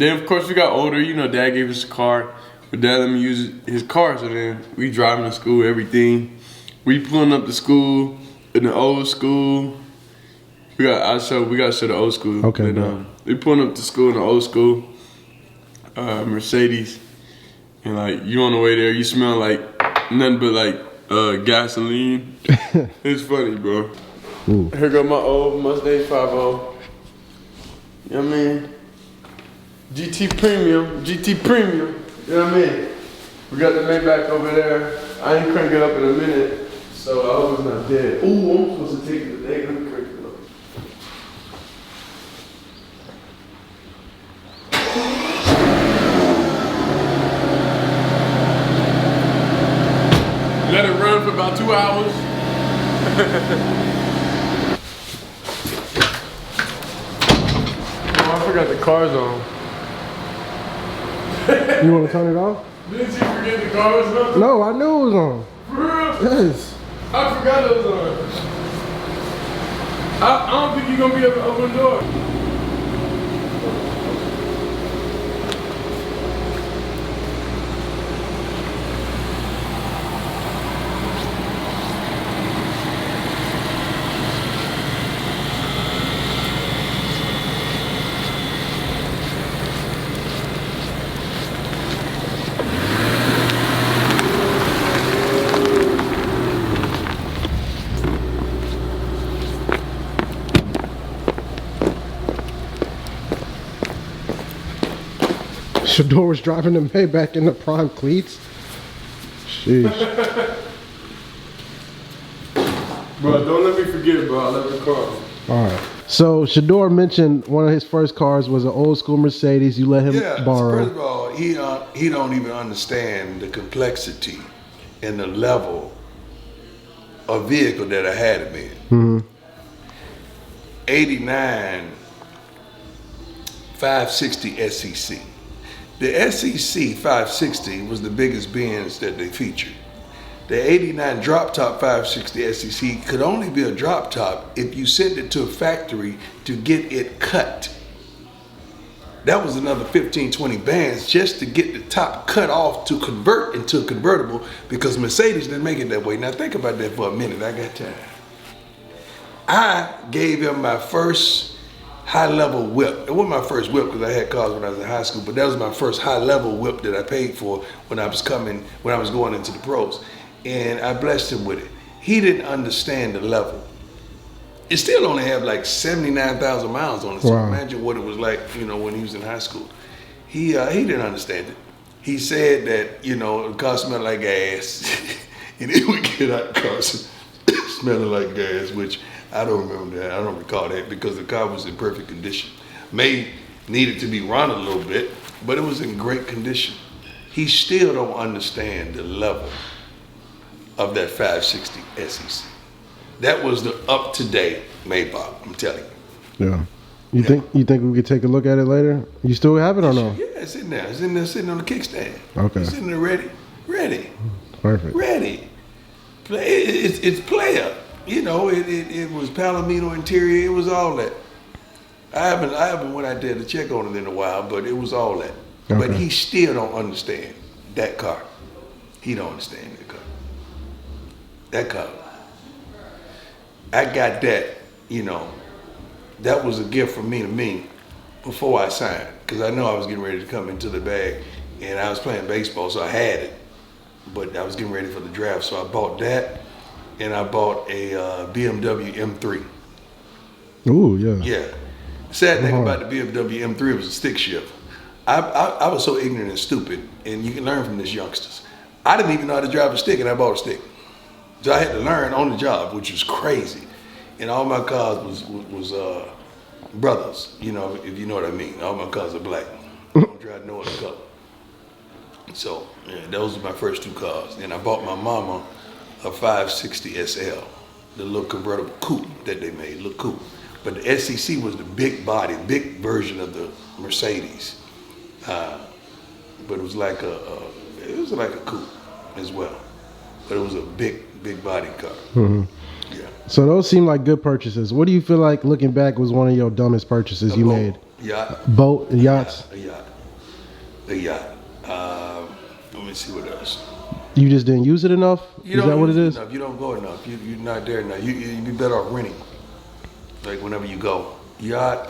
Then of course we got older. You know, Dad gave us a car, but Dad let me use his car. So then we driving to school, everything. We pulling up to school in the old school. We got to show the old school. Okay. But, we pulling up to school in the old school, Mercedes, and like you on the way there, you smell like nothing but like gasoline. It's funny, bro. Ooh. Here go my old Mustang 5.0. You know what I mean? GT Premium. You know what I mean? We got the Maybach over there. I ain't crank it up in a minute, so I hope it's not dead. Ooh, I'm supposed to take it today. Let me crank it up. Let it run for about 2 hours. Oh, I forgot the car's on. You want to turn it off? Didn't you forget the car was on? No, I knew it was on. For real? Yes. I forgot it was on. I don't think you're gonna be able to open the door. Shedeur was driving the Maybach in the prime cleats. Sheesh. Bro, don't let me forget, bro. I love the car. All right. So Shedeur mentioned one of his first cars was an old school Mercedes. You let him borrow. First of all, he don't even understand the complexity and the level of vehicle that I had him in. Mm-hmm. 89 560 SEC. The SEC 560 was the biggest Benz that they featured. The 89 drop top 560 SEC could only be a drop top if you sent it to a factory to get it cut. That was another 15, 20 bands just to get the top cut off to convert into a convertible, because Mercedes didn't make it that way. Now think about that for a minute, I got time. I gave him my first high-level whip. It wasn't my first whip because I had cars when I was in high school, but that was my first high-level whip that I paid for when I was going into the pros. And I blessed him with it. He didn't understand the level. It still only had like 79,000 miles on it. So imagine what it was like, when he was in high school. He didn't understand it. He said that, the car smelled like gas. And he would get out the car smelling like gas, which I don't remember that. I don't recall that because the car was in perfect condition. May needed to be run a little bit, but it was in great condition. He still don't understand the level of that 560 SEC. That was the up-to-date Maybach, I'm telling you. Yeah. You think we could take a look at it later? You still have it or no? Yeah, it's in there. It's in there sitting on the kickstand. Okay. It's in there ready. Perfect. Ready. It's player. It was Palomino interior. It was all that. I haven't went out there to check on it in a while, but it was all that. Okay. But he still don't understand that car. He don't understand that car. That car. I got that, that was a gift from me to me before I signed, because I know I was getting ready to come into the bag, and I was playing baseball, so I had it, but I was getting ready for the draft, so I bought that, and I bought a BMW M3. Ooh, yeah. Yeah. Sad thing about the BMW M3, it was a stick shift. I was so ignorant and stupid, and you can learn from these youngsters. I didn't even know how to drive a stick, and I bought a stick. So I had to learn on the job, which was crazy. And all my cars was brothers, if you know what I mean. All my cars are black. I don't drive no other color. So those are my first two cars. And I bought my mama a 560 SL, the little convertible coupe that they made, little coupe. But the SEC was the big body, big version of the Mercedes. But it was like a coupe as well. But it was a big body car. Mm-hmm. Yeah. So those seem like good purchases. What do you feel like, looking back, was one of your dumbest purchases you made? Yacht. Boat, yachts? A yacht. a yacht. Let me see what else. You just didn't use it enough? You Is that what it is? Enough. You don't go enough. You're not there enough. You'd be better off renting. Like whenever you go. Yacht,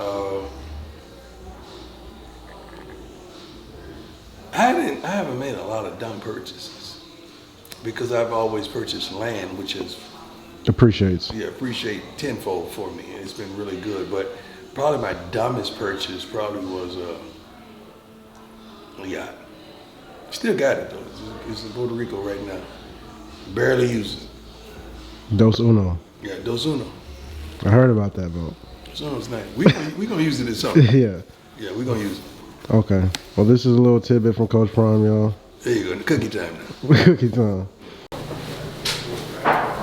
I haven't made a lot of dumb purchases because I've always purchased land, which is Appreciates. appreciate tenfold for me. It's been really good. But probably my dumbest purchase probably was a yacht. Still got it though. It's in Puerto Rico right now. Barely use it. Dos Uno. Yeah, Dos Uno. I heard about that boat. Dos Uno's nice. We gonna use it in something. Yeah. Yeah, we're gonna use it. Okay. Well, this is a little tidbit from Coach Prime, y'all. There you go. Cookie time now. Cookie time.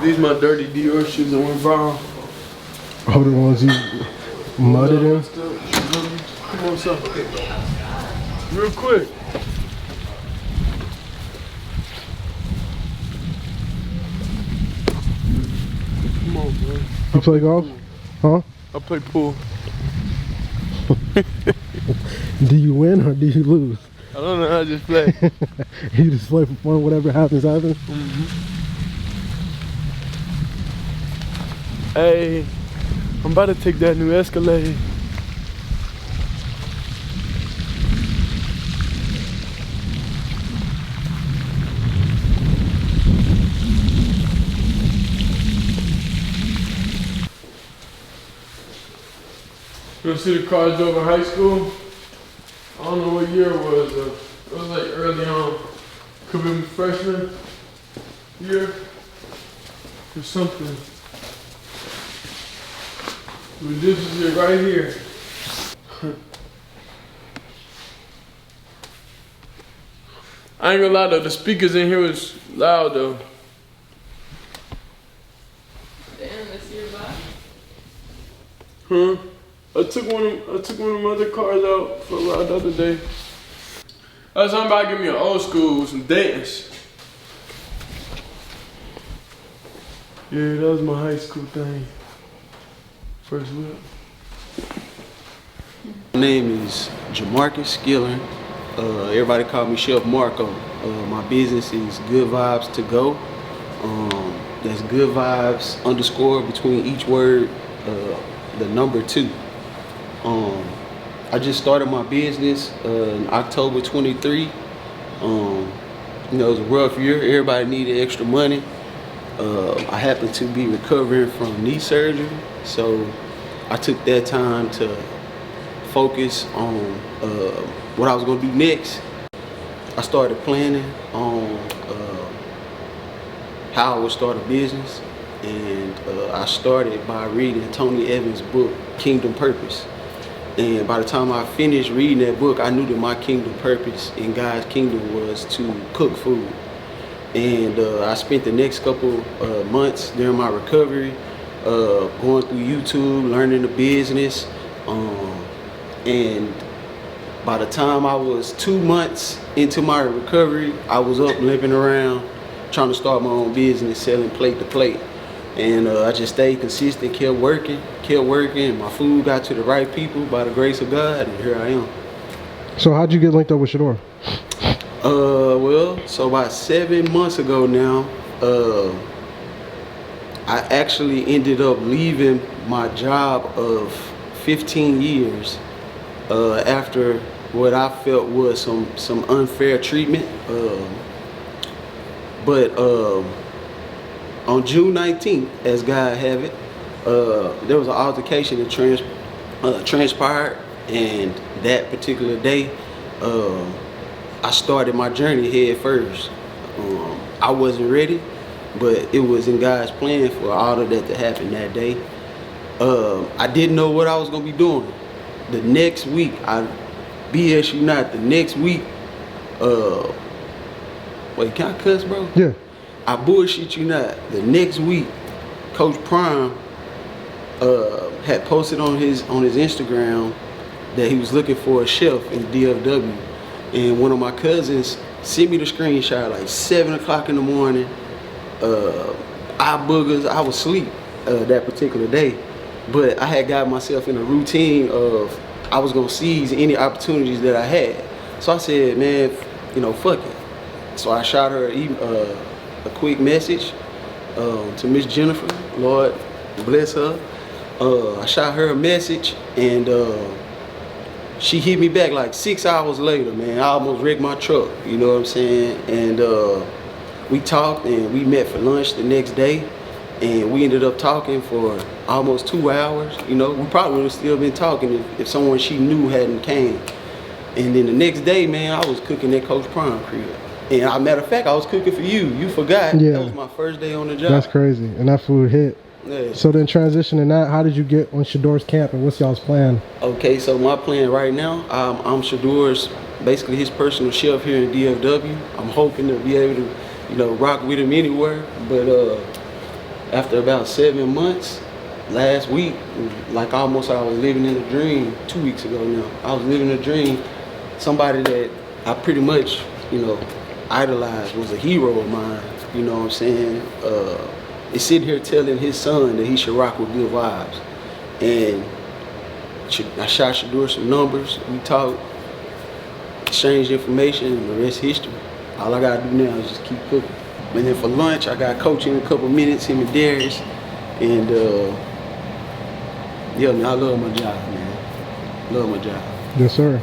These my dirty Dior shoes that went viral. Oh, the ones you mudded in? Come on, son. Real quick. Come on, bro. You play golf? Huh? I play pool. Do you win or do you lose? I don't know, I just play. You just play for fun, whatever happens, happens? Hey, I'm about to take that new Escalade. You wanna see the car I drove in high school? I don't know what year it was. It was like early on. Could be freshman year or something. But this is it right here. I ain't gonna lie though, the speakers in here was loud though. Damn, that's your vibe. Huh? I took one of my other cars out for a ride the other day. I was talking about giving me an old school with some Dayton's. Yeah, that was my high school thing. First whip. My name is Jamarcus Skiller. Everybody call me Chef Marco. My business is Good Vibes to Go. That's Good Vibes _ between each word, the number 2. I just started my business in October 23. It was a rough year. Everybody needed extra money. I happened to be recovering from knee surgery, so I took that time to focus on what I was going to do next. I started planning on how I would start a business, and I started by reading Tony Evans' book, Kingdom Purpose. And by the time I finished reading that book, I knew that my kingdom purpose in God's kingdom was to cook food. And I spent the next couple months during my recovery going through YouTube, learning the business. And by the time I was 2 months into my recovery, I was up limping around trying to start my own business, selling plate to plate. And I just stayed consistent, kept working, and my food got to the right people by the grace of God, and here I am. So how'd you get linked up with Shedeur? Well, so about 7 months ago now, I actually ended up leaving my job of 15 years after what I felt was some unfair treatment. But on June 19th, as God have it, there was an altercation that transpired, and that particular day, I started my journey head first. I wasn't ready, but it was in God's plan for all of that to happen that day. I didn't know what I was gonna be doing. The next week, BS you not, the next week, wait, can I cuss, bro? Yeah. I bullshit you not. The next week, Coach Prime had posted on his Instagram that he was looking for a chef in DFW, and one of my cousins sent me the screenshot like 7 o'clock in the morning. Eye boogers. I was asleep that particular day, but I had got myself in a routine of I was gonna seize any opportunities that I had. So I said, man, you know, fuck it. So I shot her a quick message to Miss Jennifer. Lord bless her. I shot her a message, and she hit me back like 6 hours later, man. I almost wrecked my truck, you know what I'm saying? And we talked, and we met for lunch the next day, and we ended up talking for almost 2 hours. You know, we probably would have still been talking if someone she knew hadn't came. And then the next day, man, I was cooking at Coach Prime crib. And as a matter of fact, I was cooking for you. You forgot. Yeah. That was my first day on the job. That's crazy. And that food hit. Yeah. So then transitioning that, how did you get on Shedeur's camp and what's y'all's plan? Okay, so my plan right now, I'm Shedeur's, basically his personal chef here in DFW. I'm hoping to be able to, you know, rock with him anywhere. But after about 7 months, last week, like almost I was living in a dream 2 weeks ago now. I was living a dream. Somebody that I pretty much, you know, idolized, was a hero of mine, you know what I'm saying? Is sitting here telling his son that he should rock with Good Vibes. And I shot Shedeur some numbers, we talked, exchanged information, and the rest history. All I gotta do now is just keep cooking. And then for lunch, I got coaching in a couple minutes, him and Darius. And yeah, man, I love my job, man. Love my job. Yes, sir.